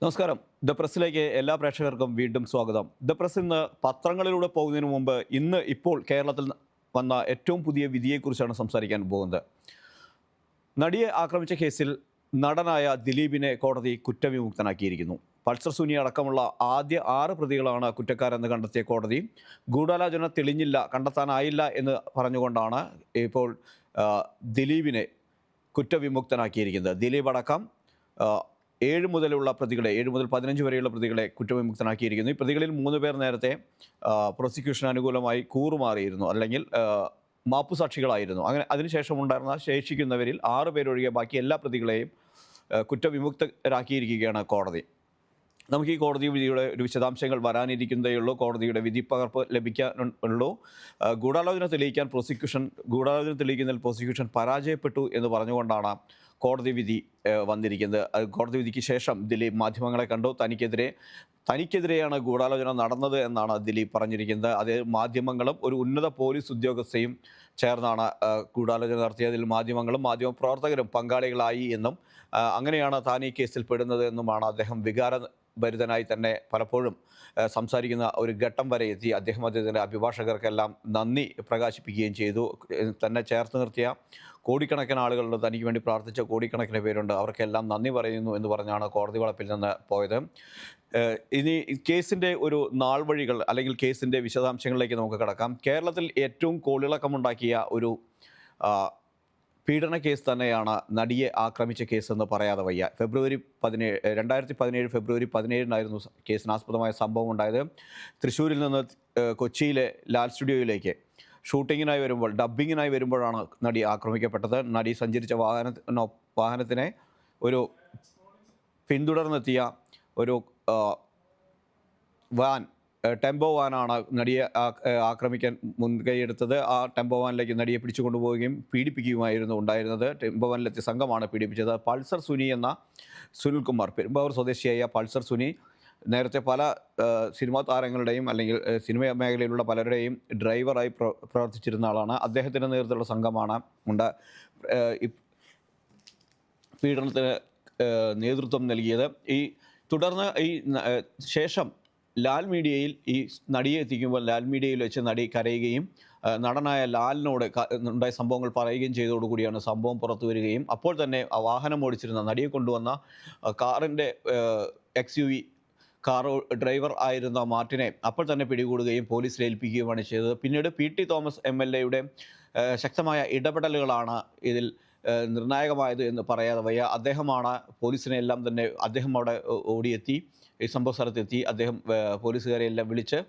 നമസ്കാരം. ദ പ്രസ്സിലേക്ക് എല്ലാ പ്രേക്ഷകർക്കും വീണ്ടും സ്വാഗതം. ദ പ്രസ് ഇന്ന് പത്രങ്ങളിലൂടെ പോകുന്നതിന് മുമ്പ് ഇപ്പോൾ കേരളത്തിൽ വന്ന ഏറ്റവും പുതിയ വിധിയെക്കുറിച്ചാണ് സംസാരിക്കാൻ പോകുന്നത്. നടിയെ ആക്രമിച്ച കേസിൽ നടനായ ദിലീപിനെ കോടതി കുറ്റവിമുക്തനാക്കിയിരിക്കുന്നു. പൾസർ സുനി അടക്കമുള്ള ആദ്യ 6 പ്രതികളാണ് കുറ്റക്കാരെന്ന് കണ്ടെത്തിയ കോടതി ഗൂഢാലോചന തെളിഞ്ഞില്ല, കണ്ടെത്താനായില്ല എന്ന് പറഞ്ഞുകൊണ്ടാണ് ഇപ്പോൾ ദിലീപിനെ കുറ്റവിമുക്തനാക്കിയിരിക്കുന്നത്. ദിലീപ് അടക്കം 7 മുതലുള്ള പ്രതികളെ 7 മുതൽ 15 വരെയുള്ള പ്രതികളെ കുറ്റവിമുക്തനാക്കിയിരിക്കുന്നു. ഈ പ്രതികളിൽ 3 പേർ നേരത്തെ പ്രോസിക്യൂഷന് അനുകൂലമായി കൂറുമാറിയിരുന്നു, അല്ലെങ്കിൽ മാപ്പുസാക്ഷികളായിരുന്നു. അങ്ങനെ അതിനുശേഷം ഉണ്ടായിരുന്ന ശേഷിക്കുന്നവരിൽ 6 പേരൊഴികെ ബാക്കി എല്ലാ പ്രതികളെയും കുറ്റവിമുക്തരാക്കിയിരിക്കുകയാണ് കോടതി. നമുക്ക് ഈ കോടതി വിധിയുടെ ഒരു വിശദാംശങ്ങൾ വരാനിരിക്കുന്നതേയുള്ളൂ. കോടതിയുടെ വിധി പകർപ്പ് ലഭിക്കാനുള്ളൂ. ഗൂഢാലോചന തെളിയിക്കുന്നതിൽ പ്രോസിക്യൂഷൻ പരാജയപ്പെട്ടു എന്ന് പറഞ്ഞുകൊണ്ടാണ് കോടതി വിധി വന്നിരിക്കുന്നത്. കോടതി വിധിക്ക് ശേഷം ദിലീപ് മാധ്യമങ്ങളെ കണ്ടു. തനിക്കെതിരെയാണ് ഗൂഢാലോചന നടന്നത് എന്നാണ് ദിലീപ് പറഞ്ഞിരിക്കുന്നത്. അത് മാധ്യമങ്ങളും ഒരു ഉന്നത പോലീസ് ഉദ്യോഗസ്ഥയും ചേർന്നാണ് ഗൂഢാലോചന നടത്തിയതിൽ മാധ്യമങ്ങളും മാധ്യമപ്രവർത്തകരും പങ്കാളികളായി എന്നും അങ്ങനെയാണ് താൻ ഈ കേസിൽ പെടുന്നത് എന്നുമാണ് അദ്ദേഹം ഭരിതനായി തന്നെ പലപ്പോഴും സംസാരിക്കുന്ന ഒരു ഘട്ടം വരെ എത്തി. അദ്ദേഹത്തിൻ്റെ അഭിഭാഷകർക്കെല്ലാം നന്ദി പ്രകാശിപ്പിക്കുകയും ചെയ്തു. തന്നെ ചേർത്ത് നിർത്തിയ കോടിക്കണക്കിന് ആളുകളുണ്ട്, തനിക്ക് വേണ്ടി പ്രാർത്ഥിച്ച കോടിക്കണക്കിന് പേരുണ്ട്, അവർക്കെല്ലാം നന്ദി പറയുന്നു എന്ന് പറഞ്ഞാണ് കോടതി വളപ്പിൽ നിന്ന് പോയത്. ഇനി കേസിൻ്റെ ഒരു നാൾ വഴികൾ അല്ലെങ്കിൽ കേസിൻ്റെ വിശദാംശങ്ങളിലേക്ക് നമുക്ക് കടക്കാം. കേരളത്തിൽ ഏറ്റവും കോളിളക്കമുണ്ടാക്കിയ ഒരു പീഡന കേസ് തന്നെയാണ് നടിയെ ആക്രമിച്ച കേസെന്ന് പറയാതെ വയ്യ. 2017 ഫെബ്രുവരി 17-നായിരുന്നു കേസിനാസ്പദമായ സംഭവം ഉണ്ടായത്. തൃശ്ശൂരിൽ നിന്ന് കൊച്ചിയിലെ ലാൽ സ്റ്റുഡിയോയിലേക്ക് ഷൂട്ടിങ്ങിനായി വരുമ്പോൾ, ഡബ്ബിങ്ങിനായി വരുമ്പോഴാണ് നടി ആക്രമിക്കപ്പെട്ടത്. നടി സഞ്ചരിച്ച വാഹനത്തിനെ ഒരു പിന്തുടർന്നെത്തിയ ഒരു ടെമ്പോ വാനാണ് നടിയെ ആക്രമിക്കാൻ മുൻകൈയെടുത്തത്. ആ ടെമ്പോ വാനിലേക്ക് നടിയെ പിടിച്ചു കൊണ്ടുപോവുകയും പീഡിപ്പിക്കുകയുമായിരുന്നു ഉണ്ടായിരുന്നത്. ടെമ്പോ വാനിലെത്തിയ സംഘമാണ് പീഡിപ്പിച്ചത്. പൾസർ സുനി എന്ന സുനിൽകുമാർ, പെരുമ്പാവൂർ സ്വദേശിയായ പൾസർ സുനി നേരത്തെ പല സിനിമാ താരങ്ങളുടെയും അല്ലെങ്കിൽ സിനിമ മേഖലയിലുള്ള പലരുടെയും ഡ്രൈവറായി പ്രവർത്തിച്ചിരുന്ന ആളാണ്. അദ്ദേഹത്തിൻ്റെ നേതൃത്വത്തിലുള്ള സംഘമാണ് പീഡനത്തിന് നേതൃത്വം നൽകിയത്. തുടർന്ന് ശേഷം ലാൽ മീഡിയയിൽ ഈ നടിയെ എത്തിക്കുമ്പോൾ ലാൽ മീഡിയയിൽ വെച്ച് നടി കരയുകയും നടനായ ലാലിനോട് ഉണ്ടായ സംഭവങ്ങൾ പറയുകയും ചെയ്തതോടുകൂടിയാണ് സംഭവം പുറത്തു വരികയും അപ്പോൾ തന്നെ വാഹനം ഓടിച്ചിരുന്ന നടിയെ കൊണ്ടുവന്ന കാറിൻ്റെ XUV കാർ ഡ്രൈവർ ആയിരുന്ന മാർട്ടിനെ അപ്പോൾ തന്നെ പിടികൂടുകയും പോലീസിൽ ഏൽപ്പിക്കുകയുമാണ് ചെയ്തത്. പിന്നീട് PT തോമസ് MLA ശക്തമായ ഇടപെടലുകളാണ് ഇതിൽ നിർണായകമായത് എന്ന് പറയാതെ വയ്യ. അദ്ദേഹമാണ് പോലീസിനെ എല്ലാം തന്നെ അദ്ദേഹം അവിടെ ഓടിയെത്തി ഈ സംഭവ സ്ഥലത്തെത്തി. അദ്ദേഹം പോലീസുകാരെ എല്ലാം വിളിച്ച്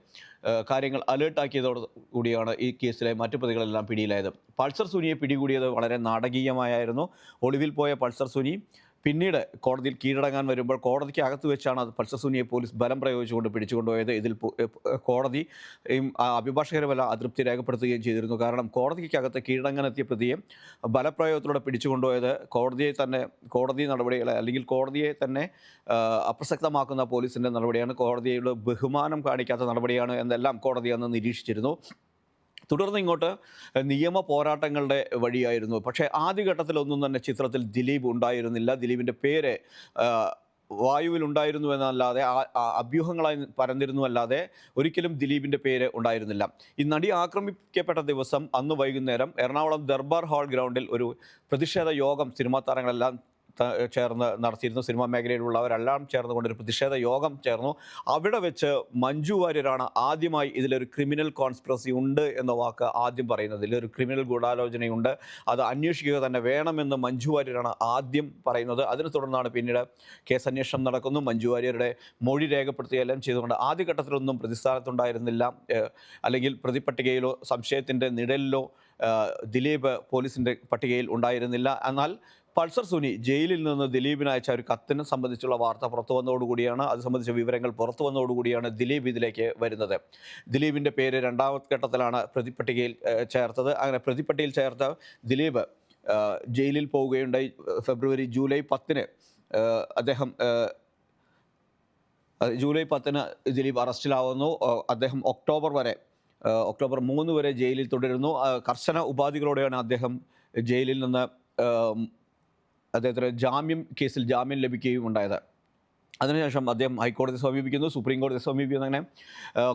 കാര്യങ്ങൾ അലേർട്ടാക്കിയതോടു കൂടിയാണ് ഈ കേസിലെ മറ്റു പ്രതികളെല്ലാം പിടിയിലായത്. പൾസർ സുനിയെ പിടികൂടിയത് വളരെ നാടകീയമായിരുന്നു. ഒളിവിൽ പോയ പൾസർ സുനി പിന്നീട് കോടതിയിൽ കീഴടങ്ങാൻ വരുമ്പോൾ കോടതിക്ക് അകത്ത് വെച്ചാണ് പൾസർ സുനിയെ പോലീസ് ബലം പ്രയോഗിച്ചുകൊണ്ട് പിടിച്ചുകൊണ്ടുപോയത്. ഇതിൽ കോടതി അഭിഭാഷകരുമെല്ലാം അതൃപ്തി രേഖപ്പെടുത്തുകയും ചെയ്തിരുന്നു. കാരണം കോടതിക്കകത്ത് കീഴടങ്ങാനെത്തിയ പ്രതിയെ ബലപ്രയോഗത്തിലൂടെ പിടിച്ചുകൊണ്ടുപോയത് കോടതി നടപടികളെ അല്ലെങ്കിൽ കോടതിയെ തന്നെ അപ്രസക്തമാക്കുന്ന പോലീസിൻ്റെ നടപടിയാണ്, കോടതിയുടെ ബഹുമാനം കാണിക്കാത്ത നടപടിയാണ് എന്നെല്ലാം കോടതി അന്ന് നിരീക്ഷിച്ചിരുന്നു. തുടർന്ന് ഇങ്ങോട്ട് നിയമ പോരാട്ടങ്ങളുടെ വഴിയായിരുന്നു. പക്ഷേ ആദ്യഘട്ടത്തിലൊന്നും തന്നെ ചിത്രത്തിൽ ദിലീപ് ഉണ്ടായിരുന്നില്ല. ദിലീപിൻ്റെ പേര് വായുവിൽ ഉണ്ടായിരുന്നു എന്നല്ലാതെ അഭ്യൂഹങ്ങളായി പരന്നിരുന്നു അല്ലാതെ ഒരിക്കലും ദിലീപിൻ്റെ പേര് ഉണ്ടായിരുന്നില്ല. ഈ നടി ആക്രമിക്കപ്പെട്ട ദിവസം അന്ന് വൈകുന്നേരം എറണാകുളം ദർബാർ ഹാൾ ഗ്രൗണ്ടിൽ ഒരു പ്രതിഷേധ യോഗം സിനിമാ താരങ്ങളെല്ലാം ചേർന്ന് നടത്തിയിരുന്നു. സിനിമാ മേഖലയിലുള്ളവരെല്ലാം ചേർന്നുകൊണ്ടൊരു പ്രതിഷേധ യോഗം ചേർന്നു. അവിടെ വെച്ച് മഞ്ജു വാര്യരാണ് ആദ്യമായി ഇതിലൊരു ക്രിമിനൽ കോൺസ്പിറസി ഉണ്ട് എന്ന വാക്ക് ആദ്യം പറയുന്നത്. ഇതിലൊരു ക്രിമിനൽ ഗൂഢാലോചനയുണ്ട്, അത് അന്വേഷിക്കുക തന്നെ വേണമെന്ന് മഞ്ജു വാര്യരാണ് ആദ്യം പറയുന്നത്. അതിനെ തുടർന്നാണ് പിന്നീട് കേസ് അന്വേഷണം നടക്കുന്നു. മഞ്ജു വാര്യരുടെ മൊഴി രേഖപ്പെടുത്തുകയെല്ലാം ചെയ്തുകൊണ്ട് ആദ്യഘട്ടത്തിലൊന്നും പ്രതിസ്ഥാനത്തുണ്ടായിരുന്നില്ല, അല്ലെങ്കിൽ പ്രതിപട്ടികയിലോ സംശയത്തിൻ്റെ നിഴലിലോ ദിലീപ് പോലീസിൻ്റെ പട്ടികയിൽ ഉണ്ടായിരുന്നില്ല. എന്നാൽ പൾസർ സുനി ജയിലിൽ നിന്ന് ദിലീപിന് അയച്ച ഒരു കത്തിനെ സംബന്ധിച്ചുള്ള വാർത്ത പുറത്തു വന്നതോടുകൂടിയാണ്, അത് സംബന്ധിച്ച വിവരങ്ങൾ പുറത്തു വന്നതോടുകൂടിയാണ് ദിലീപ് ഇതിലേക്ക് വരുന്നത്. ദിലീപിൻ്റെ പേര് 2ാമത്തെ ഘട്ടത്തിലാണ് പ്രതിപട്ടികയിൽ ചേർത്തത്. അങ്ങനെ പ്രതിപട്ടികയിൽ ചേർത്ത ദിലീപ് ജയിലിൽ പോവുകയുണ്ടായി. ജൂലൈ 10-ന് അദ്ദേഹം ജൂലൈ 10-ന് ദിലീപ് അറസ്റ്റിലാവുന്നു. അദ്ദേഹം ഒക്ടോബർ 3 വരെ ജയിലിൽ തുടരുന്നു. കർശന ഉപാധികളോടെയാണ് അദ്ദേഹം ജയിലിൽ നിന്ന് അദ്ദേഹത്തിന് കേസിൽ ജാമ്യം ലഭിക്കുകയും ഉണ്ടായത്. അതിനുശേഷം അദ്ദേഹം ഹൈക്കോടതി സമീപിക്കുന്നു, സുപ്രീം കോടതി സമീപിക്കുന്നു. അങ്ങനെ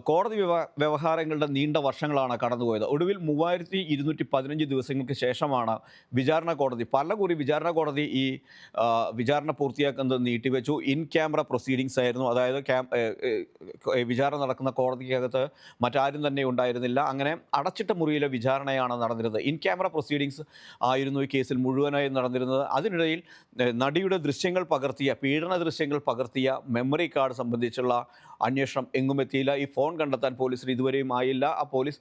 കോടതി വ്യവഹാരങ്ങളുടെ നീണ്ട വർഷങ്ങളാണ് കടന്നുപോയത്. ഒടുവിൽ 3215 ദിവസങ്ങൾക്ക് ശേഷമാണ് വിചാരണ കോടതി, പലകുറി വിചാരണ കോടതി ഈ വിചാരണ പൂർത്തിയാക്കുന്നത് നീട്ടിവെച്ചു. ഇൻ ക്യാമറ പ്രൊസീഡിങ്സ് ആയിരുന്നു. അതായത് വിചാരണ നടക്കുന്ന കോടതിക്കകത്ത് മറ്റാരും തന്നെ ഉണ്ടായിരുന്നില്ല. അങ്ങനെ അടച്ചിട്ട മുറിയിലെ വിചാരണയാണ് നടന്നിരുന്നത്. ഇൻ ക്യാമറ പ്രൊസീഡിങ്സ് ആയിരുന്നു ഈ കേസിൽ മുഴുവനായും നടന്നിരുന്നത്. അതിനിടയിൽ നടിയുടെ ദൃശ്യങ്ങൾ പകർത്തിയ, പീഡന ദൃശ്യങ്ങൾ പകർത്തിയ മെമ്മറി കാർഡ് സംബന്ധിച്ചുള്ള അന്വേഷണം എങ്ങും എത്തിയില്ല. ഈ ഫോൺ കണ്ടെത്താൻ പോലീസിന് ഇതുവരെയും ആയില്ല. ആ പോലീസ്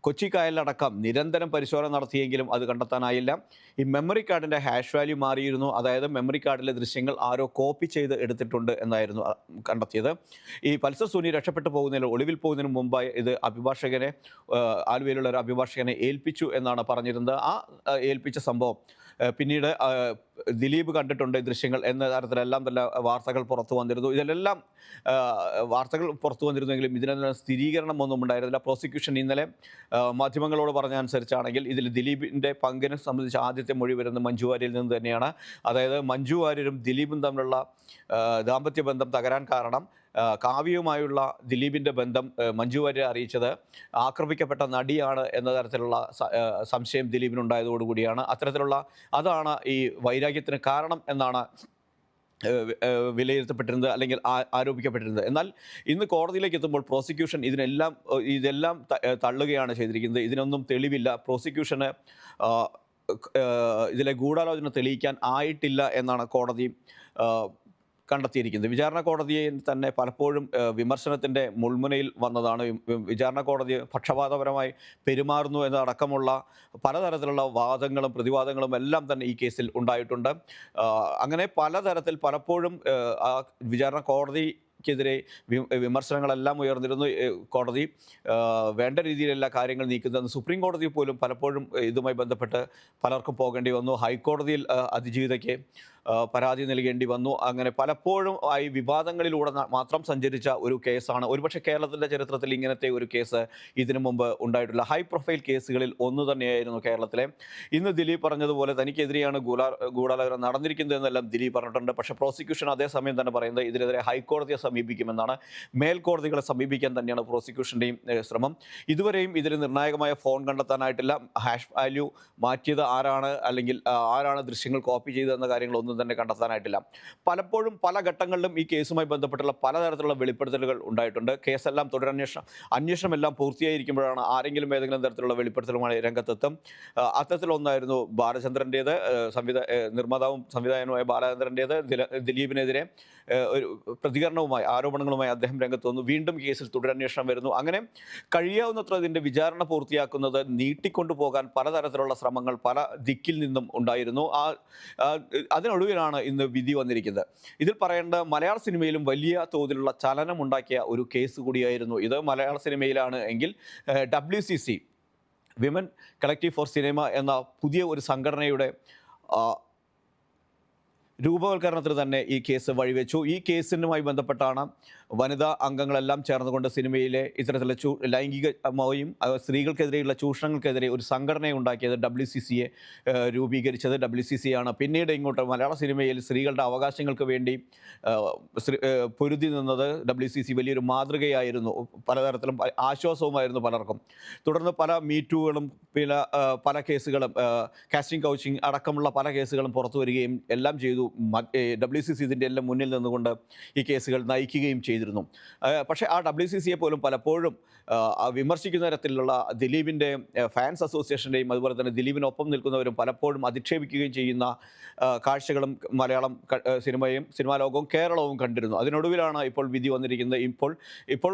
കൊച്ചി കായലിലടക്കം നിരന്തരം പരിശോധന നടത്തിയെങ്കിലും അത് കണ്ടെത്താനായില്ല. ഈ മെമ്മറി കാർഡിൻ്റെ ഹാഷ് വാല്യൂ മാറിയിരുന്നു. അതായത് മെമ്മറി കാർഡിലെ ദൃശ്യങ്ങൾ ആരോ കോപ്പി ചെയ്ത് എടുത്തിട്ടുണ്ട് എന്നായിരുന്നു കണ്ടെത്തിയത്. ഈ പൾസർ സുനി രക്ഷപ്പെട്ടു പോകുന്നതിന്, ഒളിവിൽ പോകുന്നതിന് മുമ്പായി ഇത് അഭിഭാഷകനെ, ആലുവയിലുള്ള ഒരു അഭിഭാഷകനെ ഏൽപ്പിച്ചു എന്നാണ് പറഞ്ഞിരുന്നത്. ആ ഏൽപ്പിച്ച സംഭവം പിന്നീട് ദിലീപ് കണ്ടിട്ടുണ്ട് ദൃശ്യങ്ങൾ എന്ന തരത്തിലെല്ലാം തന്നെ വാർത്തകൾ പുറത്തു വന്നിരുന്നു. ഇതിലെല്ലാം വാർത്തകൾ പുറത്തു വന്നിരുന്നെങ്കിലും ഇതിനെല്ലാം സ്ഥിരീകരണം ഒന്നും ഉണ്ടായിരുന്നില്ല. പ്രോസിക്യൂഷൻ ഇന്നലെ മാധ്യമങ്ങളോട് പറഞ്ഞ അനുസരിച്ചാണെങ്കിൽ ഇതിൽ ദിലീപിൻ്റെ പങ്കിനെ സംബന്ധിച്ച് ആദ്യത്തെ മൊഴി വരുന്നത് മഞ്ജു വാര്യരിൽ നിന്ന് തന്നെയാണ്. അതായത് മഞ്ജു വാര്യരും ദിലീപും തമ്മിലുള്ള ദാമ്പത്യ ബന്ധം തകരാൻ കാരണം കാവ്യയുമായുള്ള ദിലീപിൻ്റെ ബന്ധം മഞ്ജു വാര്യരെ അറിയിച്ചത് ആക്രമിക്കപ്പെട്ട നടിയാണ് എന്ന തരത്തിലുള്ള സംശയം ദിലീപിനുണ്ടായതോടുകൂടിയാണ്. അതാണ് ഈ വൈരാഗ്യത്തിന് കാരണം എന്നാണ് വിലയിരുത്തപ്പെട്ടിരുന്നത്, അല്ലെങ്കിൽ ആരോപിക്കപ്പെട്ടിരുന്നത്. എന്നാൽ ഇന്ന് കോടതിയിലേക്ക് എത്തുമ്പോൾ പ്രോസിക്യൂഷൻ ഇതെല്ലാം തള്ളുകയാണ് ചെയ്തിരിക്കുന്നത്. ഇതിനൊന്നും തെളിവില്ല. പ്രോസിക്യൂഷന് ഇതിലെ ഗൂഢാലോചന തെളിയിക്കാൻ ആയിട്ടില്ല എന്നാണ് കോടതി കണ്ടെത്തിയിരിക്കുന്നത്. വിചാരണ കോടതിയെ തന്നെ പലപ്പോഴും വിമർശനത്തിൻ്റെ മുൾമുനയിൽ വന്നതാണ്. വിചാരണ കോടതി പക്ഷപാതപരമായി പെരുമാറുന്നു എന്നതടക്കമുള്ള പലതരത്തിലുള്ള വാദങ്ങളും പ്രതിവാദങ്ങളും എല്ലാം തന്നെ ഈ കേസിൽ ഉണ്ടായിട്ടുണ്ട്. അങ്ങനെ പലപ്പോഴും ആ വിചാരണ കോടതിക്കെതിരെ വിമർശനങ്ങളെല്ലാം ഉയർന്നിരുന്നു. കോടതി വേണ്ട രീതിയിലുള്ള കാര്യങ്ങൾ നീക്കുന്നതെന്ന് സുപ്രീം കോടതി പോലും പലപ്പോഴും ഇതുമായി ബന്ധപ്പെട്ട് പലർക്കും പോകേണ്ടി വന്നു. ഹൈക്കോടതിയിൽ അതിജീവിതയ്ക്ക് പരാതി നൽകേണ്ടി വന്നു. അങ്ങനെ പലപ്പോഴും ഈ വിവാദങ്ങളിലൂടെ മാത്രം സഞ്ചരിച്ച ഒരു കേസാണ്. ഒരുപക്ഷെ കേരളത്തിൻ്റെ ചരിത്രത്തിൽ ഇങ്ങനത്തെ ഒരു കേസ് ഇതിനു മുമ്പ് ഉണ്ടായിട്ടില്ല. ഹൈ പ്രൊഫൈൽ കേസുകളിൽ ഒന്ന് തന്നെയായിരുന്നു കേരളത്തിലെ. ഇന്ന് ദിലീപ് പറഞ്ഞതുപോലെ തനിക്കെതിരെയാണ് ഗൂഢാലോചന നടന്നിരിക്കുന്നത് എന്നെല്ലാം ദിലീപ് പറഞ്ഞിട്ടുണ്ട്. പക്ഷേ പ്രോസിക്യൂഷൻ അതേസമയം തന്നെ പറയുന്നത് ഇതിനെതിരെ ഹൈക്കോടതിയെ സമീപിക്കുമെന്നാണ്. മേൽക്കോടതികളെ സമീപിക്കാൻ തന്നെയാണ് പ്രോസിക്യൂഷൻ്റെയും ശ്രമം. ഇതുവരെയും ഇതിന് നിർണായകമായ ഫോൺ കണ്ടെത്താനായിട്ടില്ല. ഹാഷ് വാല്യൂ മാറ്റിയത് ആരാണ്, അല്ലെങ്കിൽ ആരാണ് ദൃശ്യങ്ങൾ കോപ്പി ചെയ്തതെന്ന കാര്യങ്ങളൊന്നും തന്നെ കണ്ടെത്താനായിട്ടില്ല. പലപ്പോഴും പല ഘട്ടങ്ങളിലും ഈ കേസുമായി ബന്ധപ്പെട്ടുള്ള പലതരത്തിലുള്ള വെളിപ്പെടുത്തലുകൾ ഉണ്ടായിട്ടുണ്ട്. കേസെല്ലാം അന്വേഷണം എല്ലാം പൂർത്തിയായിരിക്കുമ്പോഴാണ് ആരെങ്കിലും ഏതെങ്കിലും തരത്തിലുള്ള വെളിപ്പെടുത്തലുമായി രംഗത്തെത്തും. അത്തരത്തിലൊന്നായിരുന്നു ബാലചന്ദ്രൻ്റേത്. നിർമ്മാതാവും സംവിധായകനുമായ ബാലചന്ദ്രൻ്റേത്. ദിലീപിനെതിരെ ഒരു പ്രതികരണവുമായി, ആരോപണങ്ങളുമായി അദ്ദേഹം രംഗത്ത് വന്നു. വീണ്ടും കേസിൽ തുടരന്വേഷണം വരുന്നു. അങ്ങനെ കഴിയാവുന്നത്ര ഇതിൻ്റെ വിചാരണ പൂർത്തിയാക്കുന്നത് നീട്ടിക്കൊണ്ടു പോകാൻ പലതരത്തിലുള്ള ശ്രമങ്ങൾ പല ദിക്കിൽ നിന്നും ഉണ്ടായിരുന്നു. അതിനൊടുവിലാണ് ഇന്ന് വിധി വന്നിരിക്കുന്നത്. ഇതിൽ പറയേണ്ട മലയാള സിനിമയിലും വലിയ തോതിലുള്ള ചലനമുണ്ടാക്കിയ ഒരു കേസ് കൂടിയായിരുന്നു ഇത്. മലയാള സിനിമയിലാണ് എങ്കിൽ WCC, women collective for cinema എന്ന പുതിയ ഒരു സംഘടനയുടെ രൂപവൽക്കരണത്തിന് തന്നെ ഈ കേസ് വഴിവെച്ചു. ഈ കേസിനുമായി ബന്ധപ്പെട്ടാണ് വനിതാ അംഗങ്ങളെല്ലാം ചേർന്നുകൊണ്ട് സിനിമയിലെ ഇത്തരത്തിലുള്ള ലൈംഗികമായും സ്ത്രീകൾക്കെതിരെയുള്ള ചൂഷണങ്ങൾക്കെതിരെ ഒരു സംഘടനയുണ്ടാക്കിയത്, WCCയെ രൂപീകരിച്ചത്. WCC ആണ് പിന്നീട് ഇങ്ങോട്ട് മലയാള സിനിമയിൽ സ്ത്രീകളുടെ അവകാശങ്ങൾക്ക് വേണ്ടി പൊരുതി നിന്നത്. WCC വലിയൊരു മാതൃകയായിരുന്നു, പലതരത്തിലും ആശ്വാസവുമായിരുന്നു പലർക്കും. തുടർന്ന് പല മീറ്റുകളും പല കേസുകളും, കാസ്റ്റിംഗ് കൗച്ചിങ് അടക്കമുള്ള പല കേസുകളും പുറത്തു വരികയും എല്ലാം ചെയ്തു. WCC ഇതിൻ്റെ എല്ലാം മുന്നിൽ നിന്നുകൊണ്ട് ഈ കേസുകൾ നയിക്കുകയും ചെയ്തിരുന്നു. പക്ഷേ ആ WCCയെ പോലും പലപ്പോഴും വിമർശിക്കുന്ന തരത്തിലുള്ള ദിലീപിൻ്റെ ഫാൻസ് അസോസിയേഷൻ്റെയും അതുപോലെ തന്നെ ദിലീപിനൊപ്പം നിൽക്കുന്നവരും പലപ്പോഴും അധിക്ഷേപിക്കുകയും ചെയ്യുന്ന കാഴ്ചകളും മലയാളം സിനിമാ ലോകവും കേരളവും കണ്ടിരുന്നു. അതിനൊടുവിലാണ് ഇപ്പോൾ വിധി വന്നിരിക്കുന്നത്. ഇപ്പോൾ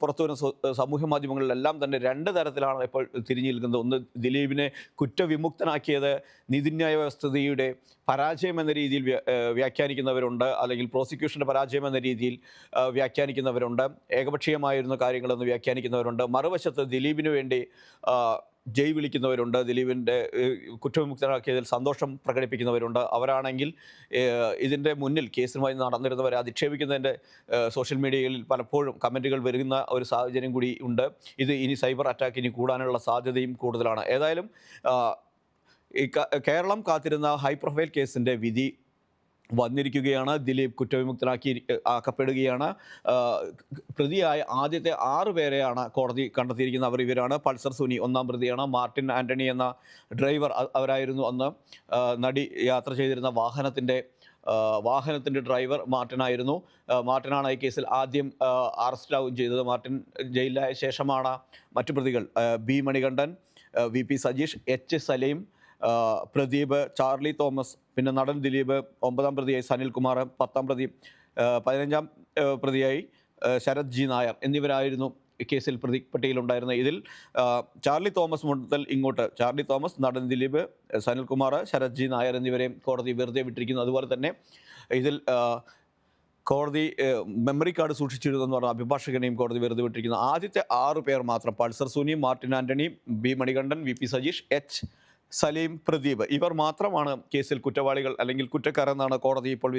പുറത്തു വരുന്ന സാമൂഹ്യ മാധ്യമങ്ങളിലെല്ലാം തന്നെ രണ്ട് തരത്തിലാണ് ഇപ്പോൾ തിരിഞ്ഞു നിൽക്കുന്നത്. ഒന്ന്, ദിലീപിനെ കുറ്റവിമുക്തനാക്കിയത് നീതിന്യായ വ്യവസ്ഥയുടെ പരാജയം എന്ന രീതിയിൽ വ്യാഖ്യാനിക്കുന്നവരുണ്ട്, അല്ലെങ്കിൽ പ്രോസിക്യൂഷൻ്റെ പരാജയം എന്ന രീതിയിൽ വ്യാഖ്യാനിക്കുന്നവരുണ്ട്, ഏകപക്ഷീയമായിരുന്ന കാര്യങ്ങളെന്ന് വ്യാഖ്യാനിക്കുന്നവരുണ്ട്. മറുവശത്ത് ദിലീപിന് വേണ്ടി ജയ് വിളിക്കുന്നവരുണ്ട്, ദിലീപിൻ്റെ കുറ്റവിമുക്തനാക്കിയതിൽ സന്തോഷം പ്രകടിപ്പിക്കുന്നവരുണ്ട്. അവരാണെങ്കിൽ ഇതിൻ്റെ മുന്നിൽ കേസുമായി നടന്നിരുന്നവരെ അധിക്ഷേപിക്കുന്നതിൻ്റെ സോഷ്യൽ മീഡിയയിൽ പലപ്പോഴും കമൻറ്റുകൾ വരുന്ന ഒരു സാഹചര്യം കൂടി ഉണ്ട്. ഇത് ഇനി സൈബർ അറ്റാക്ക് ഇനി കൂടാനുള്ള സാധ്യതയും കൂടുതലാണ്. ഏതായാലും കേരളം കാത്തിരുന്ന ഹൈ പ്രൊഫൈൽ കേസിൻ്റെ വിധി വന്നിരിക്കുകയാണ്. ദിലീപ് ആക്കപ്പെടുകയാണ്. പ്രതിയായ ആദ്യത്തെ 6 പേരെയാണ് കോടതി കണ്ടെത്തിയിരിക്കുന്നത്. ഇവരാണ്. പൾസർ സുനി ഒന്നാം പ്രതിയാണ്. മാർട്ടിൻ ആൻ്റണി എന്ന ഡ്രൈവർ അവരായിരുന്നു അന്ന് നടി യാത്ര ചെയ്തിരുന്ന വാഹനത്തിൻ്റെ ഡ്രൈവർ മാർട്ടിനായിരുന്നു. മാർട്ടിനാണ് ഈ കേസിൽ ആദ്യം അറസ്റ്റാവുകയും ചെയ്തത്. മാർട്ടിൻ ജയിലിലായ ശേഷമാണ് മറ്റു പ്രതികൾ B Manikandan, V P Sajeesh, H Saleem, Pradeep, Charlie Thomas, പിന്നെ നടൻ ദിലീപ്, 9ാം പ്രതിയായി സനിൽകുമാർ, 10ാം പ്രതി 15ാം പ്രതിയായി ശരത് ജി നായർ എന്നിവരായിരുന്നു കേസിൽ പ്രതിപ്പട്ടികയിലുണ്ടായിരുന്നത്. ഇതിൽ ചാർലി തോമസ് മുതൽ ഇങ്ങോട്ട് ചാർലി തോമസ്, നടൻ ദിലീപ്, സനിൽകുമാർ, ശരത് ജി നായർ എന്നിവരെയും കോടതി വെറുതെ വിട്ടിരിക്കുന്നു. അതുപോലെ തന്നെ ഇതിൽ കോടതി മെമ്മറി കാർഡ് സൂക്ഷിച്ചിരുന്നെന്ന് പറഞ്ഞ അഭിഭാഷകനെയും കോടതി വെറുതെ വിട്ടിരിക്കുന്നു. ആദ്യത്തെ 6 പേർ മാത്രം Pulsar Suni, Martin Antony, B Manikandan, V P Sajeesh, H Saleem, Pradeep ഇവർ മാത്രമാണ് കേസിൽ കുറ്റവാളികൾ അല്ലെങ്കിൽ കുറ്റക്കാരെന്നാണ് കോടതി ഇപ്പോൾ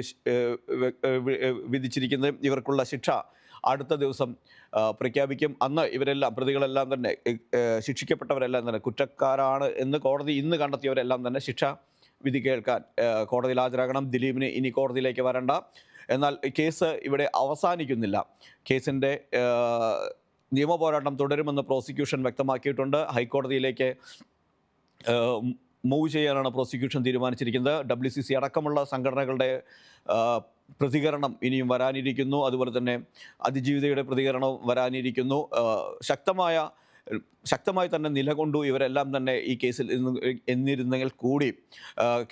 വിധിച്ചിരിക്കുന്നത്. ഇവർക്കുള്ള ശിക്ഷ അടുത്ത ദിവസം പ്രഖ്യാപിക്കും. അന്ന് ഇവരെല്ലാം പ്രതികളെല്ലാം തന്നെ ശിക്ഷിക്കപ്പെട്ടവരെല്ലാം തന്നെ കുറ്റക്കാരാണ് എന്ന് കോടതി ഇന്ന് കണ്ടെത്തിയവരെല്ലാം തന്നെ ശിക്ഷ വിധി കേൾക്കാൻ കോടതിയിൽ ഹാജരാകണം. ദിലീപിന് ഇനി കോടതിയിലേക്ക് വരണ്ട. എന്നാൽ കേസ് ഇവിടെ അവസാനിക്കുന്നില്ല. കേസിൻ്റെ നിയമപോരാട്ടം തുടരുമെന്ന് പ്രോസിക്യൂഷൻ വ്യക്തമാക്കിയിട്ടുണ്ട്. ഹൈക്കോടതിയിലേക്ക് മൂവ് ചെയ്യാനാണ് പ്രോസിക്യൂഷൻ തീരുമാനിച്ചിരിക്കുന്നത്. WCC അടക്കമുള്ള സംഘടനകളുടെ പ്രതികരണം ഇനിയും വരാനിരിക്കുന്നു. അതുപോലെ തന്നെ അതിജീവിതയുടെ പ്രതികരണവും വരാനിരിക്കുന്നു. ശക്തമായി തന്നെ നിലകൊണ്ടു ഇവരെല്ലാം തന്നെ ഈ കേസിൽ എന്നിരുന്നെങ്കിൽ കൂടി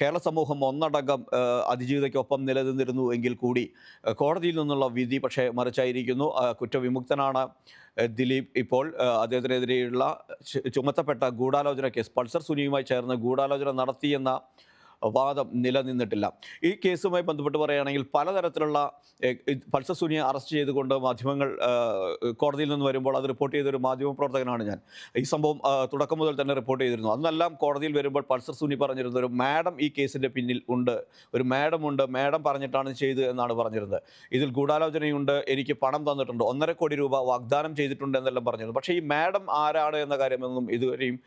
കേരള സമൂഹം ഒന്നടങ്കം അതിജീവിതയ്ക്കൊപ്പം നിലനിന്നിരുന്നു എങ്കിൽ കൂടി കോടതിയിൽ നിന്നുള്ള വിധി പക്ഷേ മറിച്ചായിരിക്കുന്നു. കുറ്റവിമുക്തനാണ് ദിലീപ്. ഇപ്പോൾ അദ്ദേഹത്തിനെതിരെയുള്ള ചുമത്തപ്പെട്ട ഗൂഢാലോചന കേസ്, പൾസർ സുനിയുമായി ചേർന്ന് ഗൂഢാലോചന നടത്തിയെന്ന വാദം നിലനിന്നിട്ടില്ല. ഈ കേസുമായി ബന്ധപ്പെട്ട് പറയുകയാണെങ്കിൽ പലതരത്തിലുള്ള പൾസർ സുനിയെ അറസ്റ്റ് ചെയ്തുകൊണ്ട് മാധ്യമങ്ങൾ കോടതിയിൽ നിന്ന് വരുമ്പോൾ അത് റിപ്പോർട്ട് ചെയ്തൊരു മാധ്യമപ്രവർത്തകനാണ് ഞാൻ. ഈ സംഭവം തുടക്കം മുതൽ തന്നെ റിപ്പോർട്ട് ചെയ്തിരുന്നു. അന്നെല്ലാം കോടതിയിൽ വരുമ്പോൾ പൾസർ സുനി പറഞ്ഞിരുന്നത് ഒരു മാഡം ഈ കേസിൻ്റെ പിന്നിൽ ഉണ്ട്, ഒരു മാഡം ഉണ്ട്, മാഡം പറഞ്ഞിട്ടാണ് ചെയ്ത് എന്നാണ് പറഞ്ഞിരുന്നത്. ഇതിൽ ഗൂഢാലോചനയുണ്ട്, എനിക്ക് പണം തന്നിട്ടുണ്ട്, 1.5 കോടി രൂപ വാഗ്ദാനം ചെയ്തിട്ടുണ്ട് എന്നെല്ലാം പറഞ്ഞിരുന്നു. പക്ഷേ ഈ മാഡം ആരാണ് എന്ന കാര്യമൊന്നും ഇതുവരെയും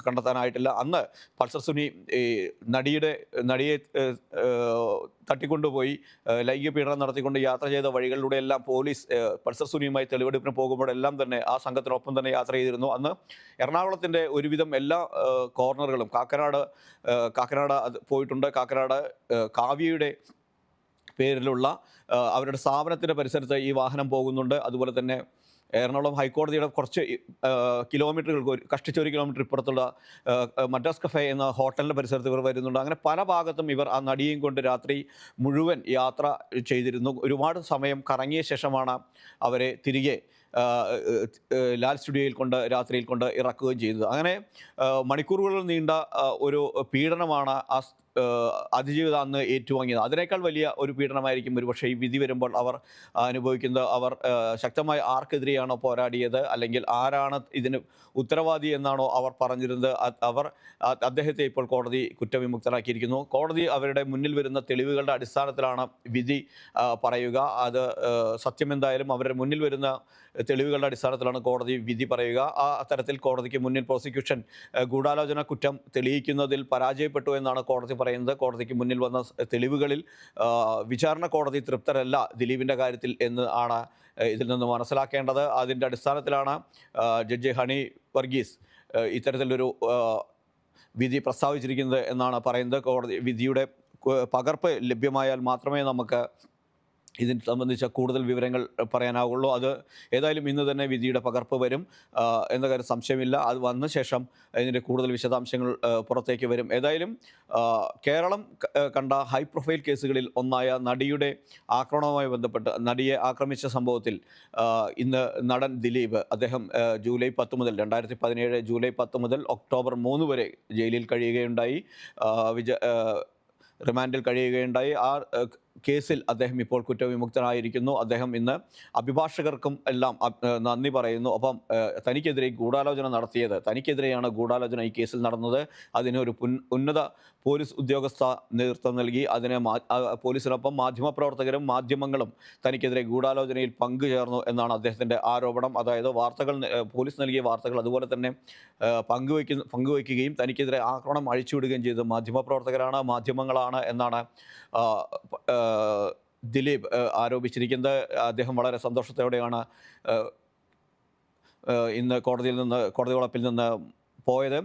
കണ്ടെത്താനായിട്ടില്ല. അന്ന് പൾസർ സുനി നടിയെ തട്ടിക്കൊണ്ടുപോയി ലൈംഗിക പീഡനം നടത്തിക്കൊണ്ട് യാത്ര ചെയ്ത വഴികളിലൂടെയെല്ലാം പോലീസ് പൾസർ സുനിയുമായി തെളിവെടുപ്പിന് പോകുമ്പോഴെല്ലാം തന്നെ ആ സംഘത്തിനൊപ്പം തന്നെ യാത്ര ചെയ്തിരുന്നു. അന്ന് എറണാകുളത്തിൻ്റെ ഒരുവിധം എല്ലാ കോർണറുകളും കാക്കനാട് പോയിട്ടുണ്ട്. കാക്കനാട് കാവ്യയുടെ പേരിലുള്ള അവരുടെ സ്ഥാപനത്തിൻ്റെ പരിസരത്ത് ഈ വാഹനം പോകുന്നുണ്ട്. അതുപോലെ തന്നെ എറണാകുളം ഹൈക്കോടതിയുടെ കുറച്ച് കിലോമീറ്ററുകൾക്ക് കഷ്ടിച്ച് 1 കിലോമീറ്റർ ഇപ്പുറത്തുള്ള മദ്രാസ് കഫേ എന്ന ഹോട്ടലിൻ്റെ പരിസരത്ത് ഇവർ വരുന്നുണ്ട്. അങ്ങനെ പല ഭാഗത്തും ഇവർ ആ നടിയെയും കൊണ്ട് രാത്രി മുഴുവൻ യാത്ര ചെയ്തിരുന്നു. ഒരുപാട് സമയം കറങ്ങിയ ശേഷമാണ് അവരെ തിരികെ ലാൽ സ്റ്റുഡിയോയിൽ രാത്രിയിൽ കൊണ്ട് ഇറക്കുകയും ചെയ്തത്. അങ്ങനെ മണിക്കൂറുകൾ നീണ്ട ഒരു പീഡനമാണ് അതിജീവിത അന്ന് ഏറ്റുവാങ്ങിയത്. അതിനേക്കാൾ വലിയ ഒരു പീഡനമായിരിക്കും ഒരുപക്ഷേ ഈ വിധി വരുമ്പോൾ അവർ അനുഭവിക്കുന്നത്. അവർ ശക്തമായി ആർക്കെതിരെയാണോ പോരാടിയത് അല്ലെങ്കിൽ ആരാണ് ഇതിന് ഉത്തരവാദി എന്നാണോ അവർ പറഞ്ഞിരുന്നത്, അദ്ദേഹത്തെ ഇപ്പോൾ കോടതി കുറ്റവിമുക്തനാക്കിയിരിക്കുന്നു. കോടതി അവരുടെ മുന്നിൽ വരുന്ന തെളിവുകളുടെ അടിസ്ഥാനത്തിലാണ് വിധി പറയുക. അത് സത്യമെന്തായാലും അവരുടെ മുന്നിൽ വരുന്ന തെളിവുകളുടെ അടിസ്ഥാനത്തിലാണ് കോടതി വിധി പറയുക. അത്തരത്തിൽ കോടതിക്ക് മുന്നിൽ പ്രോസിക്യൂഷൻ ഗൂഢാലോചന കുറ്റം തെളിയിക്കുന്നതിൽ പരാജയപ്പെട്ടു എന്നാണ് കോടതി പറയുന്നത്. കോടതിക്ക് മുന്നിൽ വന്ന തെളിവുകളിൽ വിചാരണ കോടതി തൃപ്തരല്ല ദിലീപിൻ്റെ കാര്യത്തിൽ എന്ന് ആണ് ഇതിൽ നിന്ന് മനസ്സിലാക്കേണ്ടത്. അതിൻ്റെ അടിസ്ഥാനത്തിലാണ് ജഡ്ജി ഹണി വർഗീസ് ഇത്തരത്തിലൊരു വിധി പ്രസ്താവിച്ചിരിക്കുന്നത് എന്നാണ് പറയുന്നത്. കോടതി വിധിയുടെ പകർപ്പ് ലഭ്യമായാൽ മാത്രമേ നമുക്ക് ഇതിനെ സംബന്ധിച്ച കൂടുതൽ വിവരങ്ങൾ പറയാനാവുള്ളൂ. അത് ഏതായാലും ഇന്ന് തന്നെ വിധിയുടെ പകർപ്പ് വരും എന്ന കാര്യം സംശയമില്ല. അത് വന്ന ശേഷം ഇതിൻ്റെ കൂടുതൽ വിശദാംശങ്ങൾ പുറത്തേക്ക് വരും. ഏതായാലും കേരളം കണ്ട ഹൈ പ്രൊഫൈൽ കേസുകളിൽ ഒന്നായ നടിയുടെ ആക്രമണവുമായി ബന്ധപ്പെട്ട് നടിയെ ആക്രമിച്ച സംഭവത്തിൽ ഇന്ന് നടൻ ദിലീപ് അദ്ദേഹം ജൂലൈ 10 മുതൽ 2017 ജൂലൈ 10 മുതൽ ഒക്ടോബർ 3 വരെ ജയിലിൽ കഴിയുകയുണ്ടായി, റിമാൻഡിൽ കഴിയുകയുണ്ടായി. കേസിൽ അദ്ദേഹം ഇപ്പോൾ കുറ്റവിമുക്തനായിരിക്കുന്നു. അദ്ദേഹം ഇന്ന് അഭിഭാഷകർക്കും എല്ലാം നന്ദി പറയുന്നു. ഒപ്പം തനിക്കെതിരെ ഗൂഢാലോചന നടത്തിയത്, തനിക്കെതിരെയാണ് ഗൂഢാലോചന ഈ കേസിൽ നടന്നത്. അതിന് ഒരു ഉന്നത പോലീസ് ഉദ്യോഗസ്ഥ നേതൃത്വം നൽകി. അതിന് പോലീസിനൊപ്പം മാധ്യമപ്രവർത്തകരും മാധ്യമങ്ങളും തനിക്കെതിരെ ഗൂഢാലോചനയിൽ പങ്കുചേർന്നു എന്നാണ് അദ്ദേഹത്തിൻ്റെ ആരോപണം. അതായത് പോലീസ് നൽകിയ വാർത്തകൾ അതുപോലെ തന്നെ പങ്കുവയ്ക്കുകയും തനിക്കെതിരെ ആക്രമണം അഴിച്ചുവിടുകയും ചെയ്തത് മാധ്യമപ്രവർത്തകരാണ്, മാധ്യമങ്ങളാണ് എന്നാണ് ദിലീപ് ആരോപിച്ചിരിക്കുന്നത്. അദ്ദേഹം വളരെ സന്തോഷത്തോടെയാണ് ഇന്ന് കോടതി വളപ്പിൽ നിന്ന് പോയത്.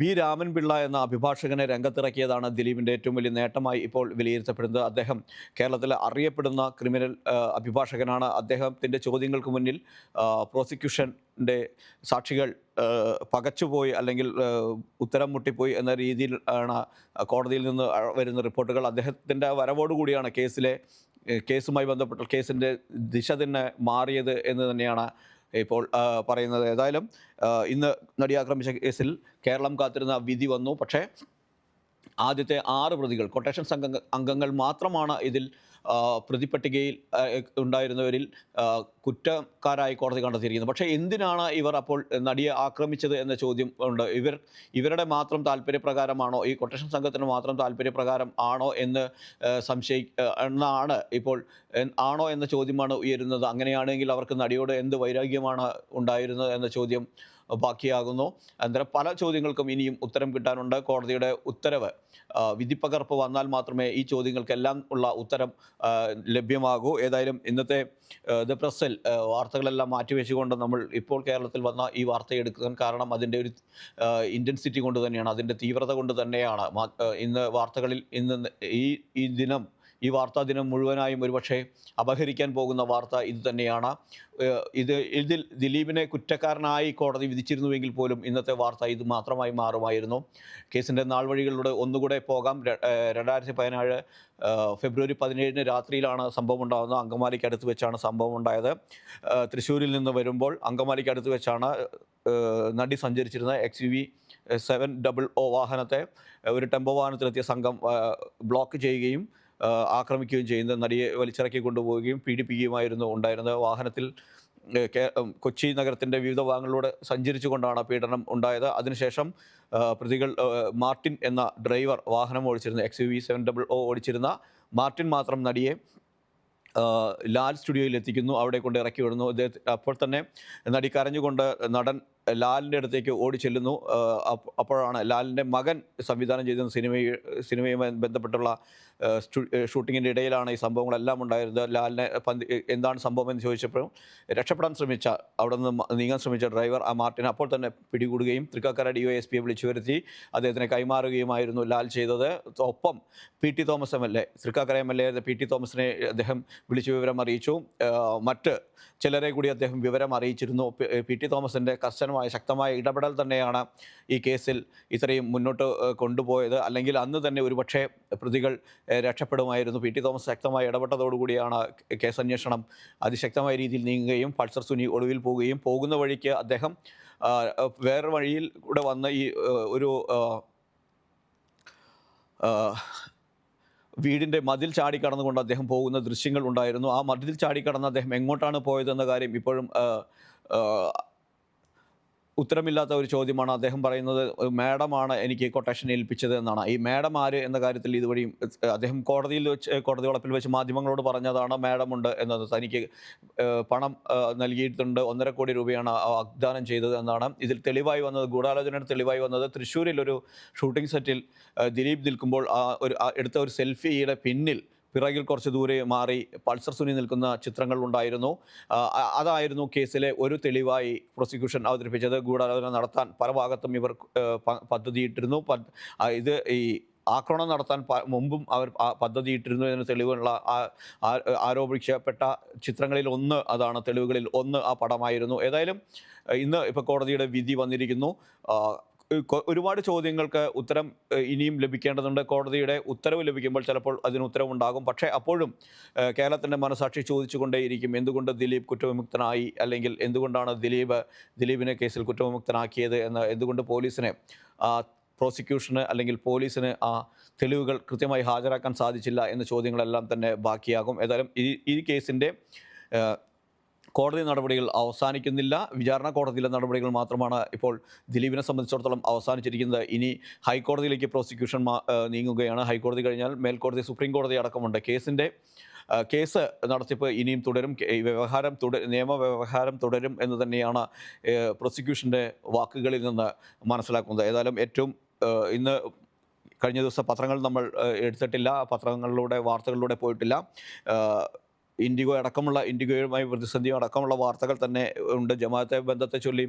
ബി രാമൻപിള്ള എന്ന അഭിഭാഷകനെ രംഗത്തിറക്കിയതാണ് ദിലീപിൻ്റെ ഏറ്റവും വലിയ നേട്ടമായി ഇപ്പോൾ വിലയിരുത്തപ്പെടുന്നത്. അദ്ദേഹം കേരളത്തിലെ അറിയപ്പെടുന്ന ക്രിമിനൽ അഭിഭാഷകനാണ്. അദ്ദേഹത്തിൻ്റെ ചോദ്യങ്ങൾക്ക് മുന്നിൽ പ്രോസിക്യൂഷൻ്റെ സാക്ഷികൾ പകച്ചുപോയി അല്ലെങ്കിൽ ഉത്തരം മുട്ടിപ്പോയി എന്ന രീതിയിൽ ആണ് കോടതിയിൽ നിന്ന് വരുന്ന റിപ്പോർട്ടുകൾ. അദ്ദേഹത്തിൻ്റെ വരവോടുകൂടിയാണ് കേസുമായി ബന്ധപ്പെട്ട കേസിൻ്റെ ദിശ തന്നെ മാറിയത് എന്ന് തന്നെയാണ് ഇപ്പോൾ പറയുന്നത്. ഏതായാലും ഇന്ന് നടി ആക്രമിച്ച കേസിൽ കേരളം കാത്തിരുന്ന വിധി വന്നു. പക്ഷേ ആദ്യത്തെ 6 പ്രതികൾ കൊട്ടേഷൻ അംഗങ്ങൾ മാത്രമാണ് ഇതിൽ പ്രതിപട്ടികയിൽ ഉണ്ടായിരുന്നവരിൽ കുറ്റക്കാരായി കോടതി കണ്ടെത്തിയിരിക്കുന്നത്. പക്ഷേ എന്തിനാണ് ഇവർ അപ്പോൾ നടിയെ ആക്രമിച്ചത് എന്ന ചോദ്യം ഉണ്ട്. ഇവരുടെ മാത്രം താല്പര്യപ്രകാരമാണോ, ഈ കൊട്ടേഷൻ സംഘത്തിന് മാത്രം താല്പര്യപ്രകാരം ആണോ എന്ന് എന്നാണ് ഇപ്പോൾ ആണോ എന്ന ചോദ്യമാണ് ഉയരുന്നത്. അങ്ങനെയാണെങ്കിൽ അവർക്ക് നടിയോട് എന്ത് വൈരാഗ്യമാണ് ഉണ്ടായിരുന്നത് എന്ന ചോദ്യം ബാക്കിയാകുന്നു. അന്നേരം പല ചോദ്യങ്ങൾക്കും ഇനിയും ഉത്തരം കിട്ടാനുണ്ട്. കോടതിയുടെ ഉത്തരവ് വിധിപ്പകർപ്പ് വന്നാൽ മാത്രമേ ഈ ചോദ്യങ്ങൾക്കെല്ലാം ഉള്ള ഉത്തരം ലഭ്യമാകൂ. ഏതായാലും ഇന്നത്തെ ദ പ്രസ്സിൽ വാർത്തകളെല്ലാം മാറ്റിവെച്ചുകൊണ്ട് നമ്മൾ ഇപ്പോൾ കേരളത്തിൽ വന്ന ഈ വാർത്ത എടുക്കാൻ കാരണം അതിൻ്റെ ഒരു ഇൻറ്റൻസിറ്റി കൊണ്ട് തന്നെയാണ്, അതിൻ്റെ തീവ്രത കൊണ്ട് തന്നെയാണ്. ഇന്ന് വാർത്തകളിൽ ഈ വാർത്താ ദിനം മുഴുവനായും ഒരുപക്ഷെ അപഹരിക്കാൻ പോകുന്ന വാർത്ത ഇത് തന്നെയാണ്. ഇതിൽ ദിലീപിനെ കുറ്റക്കാരനായി കോടതി വിധിച്ചിരുന്നുവെങ്കിൽ പോലും ഇന്നത്തെ വാർത്ത ഇത് മാത്രമായി മാറുമായിരുന്നു. കേസിൻ്റെ നാൾവഴികളിലൂടെ ഒന്നുകൂടെ പോകാം. 2017 ഫെബ്രുവരി 17 രാത്രിയിലാണ് സംഭവം ഉണ്ടാകുന്നത്. അങ്കമാലിക്ക് അടുത്ത് വെച്ചാണ് സംഭവം ഉണ്ടായത്. തൃശ്ശൂരിൽ നിന്ന് വരുമ്പോൾ അങ്കമാലിക്ക് അടുത്ത് വെച്ചാണ് നടി സഞ്ചരിച്ചിരുന്ന XUV 700 വാഹനത്തെ ഒരു ടെമ്പോ വാഹനത്തിലെത്തിയ സംഘം ബ്ലോക്ക് ചെയ്യുകയും ആക്രമിക്കുകയും ചെയ്യുന്നത്. നടിയെ വലിച്ചിറക്കി കൊണ്ടുപോവുകയും പീഡിപ്പിക്കുകയുമായിരുന്നു ഉണ്ടായിരുന്നത്. വാഹനത്തിൽ കൊച്ചി നഗരത്തിൻ്റെ വിവിധ ഭാഗങ്ങളിലൂടെ സഞ്ചരിച്ചുകൊണ്ടാണ് പീഡനം ഉണ്ടായത്. അതിനുശേഷം പ്രതികൾ മാർട്ടിൻ എന്ന ഡ്രൈവർ വാഹനം ഓടിച്ചിരുന്ന XUV 700 ഓടിച്ചിരുന്ന മാർട്ടിൻ മാത്രം നടിയെ ലാൽ സ്റ്റുഡിയോയിൽ എത്തിക്കുന്നു. അവിടെ കൊണ്ട് ഇറക്കി വിടുന്നു. അപ്പോൾ തന്നെ നടി കരഞ്ഞുകൊണ്ട് നടൻ ലാലിൻ്റെ അടുത്തേക്ക് ഓടി ചെല്ലുന്നു. അപ്പോഴാണ് ലാലിൻ്റെ മകൻ സംവിധാനം ചെയ്ത സിനിമയുമായി ബന്ധപ്പെട്ടുള്ള ഷൂട്ടിങ്ങിൻ്റെ ഇടയിലാണ് ഈ സംഭവങ്ങളെല്ലാം ഉണ്ടായിരുന്നത്. ലാലിനെ എന്താണ് സംഭവം എന്ന് ചോദിച്ചപ്പോൾ രക്ഷപ്പെടാൻ അവിടെ നിന്ന് നീങ്ങാൻ ശ്രമിച്ച ഡ്രൈവർ മാർട്ടിനെ അപ്പോൾ തന്നെ പിടികൂടുകയും തൃക്കാക്കര DYSPയെ വിളിച്ചു വരുത്തി അദ്ദേഹത്തിനെ കൈമാറുകയുമായിരുന്നു ലാൽ ചെയ്തത്. ഒപ്പം PT Thomas MLA, Thrikkakara MLA PT തോമസിനെ അദ്ദേഹം വിളിച്ചു വിവരം അറിയിച്ചു. മറ്റ് ചിലരെ കൂടി അദ്ദേഹം വിവരം അറിയിച്ചിരുന്നു. PT തോമസിൻ്റെ ശക്തമായ ഇടപെടൽ തന്നെയാണ് ഈ കേസിൽ ഇത്രയും മുന്നോട്ട് കൊണ്ടുപോയത്. അല്ലെങ്കിൽ അന്ന് തന്നെ ഒരുപക്ഷെ പ്രതികൾ രക്ഷപ്പെടുമായിരുന്നു. PT തോമസ് ശക്തമായി ഇടപെട്ടതോടുകൂടിയാണ് കേസ് അന്വേഷണം അതിശക്തമായ രീതിയിൽ നീങ്ങുകയും പൾസർ സുനി ഒടുവിൽ പോവുകയും പോകുന്ന വഴിക്ക് അദ്ദേഹം വേറെ വഴിയിൽ കൂടെ വന്ന ഈ ഒരു വീടിൻ്റെ മതിൽ ചാടിക്കടന്നുകൊണ്ട് അദ്ദേഹം പോകുന്ന ദൃശ്യങ്ങൾ ഉണ്ടായിരുന്നു. ആ മതിൽ ചാടിക്കടന്ന് അദ്ദേഹം എങ്ങോട്ടാണ് പോയതെന്ന കാര്യം ഇപ്പോഴും ഉത്തരമില്ലാത്ത ഒരു ചോദ്യമാണ്. അദ്ദേഹം പറയുന്നത് മാഡമാണ് എനിക്ക് കൊട്ടേഷൻ ഏൽപ്പിച്ചത് എന്നാണ്. ഈ മാഡം ആര് എന്ന കാര്യത്തിൽ ഇതുവഴിയും അദ്ദേഹം കോടതി വളപ്പിൽ വെച്ച് മാധ്യമങ്ങളോട് പറഞ്ഞതാണ് മാഡമുണ്ട് എന്നത്. തനിക്ക് പണം നൽകിയിട്ടുണ്ട്, 1.5 കോടി രൂപയാണ് വാഗ്ദാനം ചെയ്തത് എന്നാണ്. ഇതിൽ തെളിവായി വന്നത്, ഗൂഢാലോചനയുടെ തെളിവായി വന്നത് തൃശ്ശൂരിലൊരു ഷൂട്ടിംഗ് സെറ്റിൽ ദിലീപ് നിൽക്കുമ്പോൾ എടുത്ത ഒരു സെൽഫിയുടെ പിന്നിൽ പിറകിൽ കുറച്ച് ദൂരെ മാറി പൾസർ സുനി നിൽക്കുന്ന ചിത്രങ്ങൾ ഉണ്ടായിരുന്നു. അതായിരുന്നു കേസിലെ ഒരു തെളിവായി പ്രോസിക്യൂഷൻ അവതരിപ്പിച്ചത്. ഗൂഢാലോചന നടത്താൻ പല ഭാഗത്തും ഇവർ പദ്ധതിയിട്ടിരുന്നു. ഇത് ഈ ആക്രമണം നടത്താൻ മുമ്പും അവർ പദ്ധതിയിട്ടിരുന്നു എന്നതിന് തെളിവുള്ള ആരോപിക്കപ്പെട്ട ചിത്രങ്ങളിൽ ഒന്ന് അതാണ്, തെളിവുകളിൽ ഒന്ന് ആ പടമായിരുന്നു. ഏതായാലും ഇന്ന് ഇപ്പോൾ കോടതിയുടെ വിധി വന്നിരിക്കുന്നു. ഒരുപാട് ചോദ്യങ്ങൾക്ക് ഉത്തരം ഇനിയും ലഭിക്കേണ്ടതുണ്ട്. കോടതിയുടെ ഉത്തരവ് ലഭിക്കുമ്പോൾ ചിലപ്പോൾ അതിന് ഉത്തരവുണ്ടാകും. പക്ഷേ അപ്പോഴും കേരളത്തിൻ്റെ മനസാക്ഷി ചോദിച്ചുകൊണ്ടേയിരിക്കും, എന്തുകൊണ്ട് ദിലീപ് കുറ്റവിമുക്തനായി, അല്ലെങ്കിൽ എന്തുകൊണ്ടാണ് ദിലീപിനെ കേസിൽ കുറ്റവിമുക്തനാക്കിയത് എന്ന്, എന്തുകൊണ്ട് പോലീസിനെ പ്രോസിക്യൂഷന് അല്ലെങ്കിൽ പോലീസിന് ആ തെളിവുകൾ കൃത്യമായി ഹാജരാക്കാൻ സാധിച്ചില്ല എന്ന ചോദ്യങ്ങളെല്ലാം തന്നെ ബാക്കിയാകും. ഏതായാലും ഈ കേസിൻ്റെ കോടതി നടപടികൾ അവസാനിക്കുന്നില്ല. വിചാരണ കോടതിയിലെ നടപടികൾ മാത്രമാണ് ഇപ്പോൾ ദിലീപിനെ സംബന്ധിച്ചിടത്തോളം അവസാനിച്ചിരിക്കുന്നത്. ഇനി ഹൈക്കോടതിയിലേക്ക് പ്രോസിക്യൂഷൻ നീങ്ങുകയാണ്. ഹൈക്കോടതി കഴിഞ്ഞാൽ മേൽക്കോടതി, സുപ്രീം കോടതി അടക്കമുണ്ട്. കേസ് നടത്തിപ്പ് ഇനിയും തുടരും. ഈ നിയമവ്യവഹാരം തുടരും എന്ന് തന്നെയാണ് പ്രോസിക്യൂഷൻ്റെ വാക്കുകളിൽ നിന്ന് മനസ്സിലാക്കുന്നത്. ഏതായാലും ഇന്ന് കഴിഞ്ഞ ദിവസം പത്രങ്ങൾ നമ്മൾ എടുത്തിട്ടില്ല, വാർത്തകളിലൂടെ പോയിട്ടില്ല. ഇൻഡിഗോയുമായി പ്രതിസന്ധിയും അടക്കമുള്ള വാർത്തകൾ തന്നെ ഉണ്ട്. ജമാഅത്തെ ബന്ധത്തെ ചൊല്ലി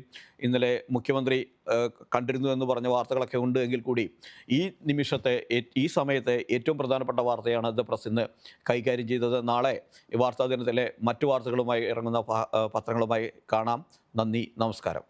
ഇന്നലെ മുഖ്യമന്ത്രി കണ്ടിരുന്നു എന്ന് പറഞ്ഞ വാർത്തകളൊക്കെ ഉണ്ട്. എങ്കിൽ കൂടി ഈ സമയത്തെ ഏറ്റവും പ്രധാനപ്പെട്ട വാർത്തയാണ് ദ പ്രസ് ഇന്ന് കൈകാര്യം ചെയ്തത്. നാളെ ഈ വാർത്താ ദിനത്തിലെ മറ്റു വാർത്തകളുമായി ഇറങ്ങുന്ന പത്രങ്ങളുമായി കാണാം. നന്ദി, നമസ്കാരം.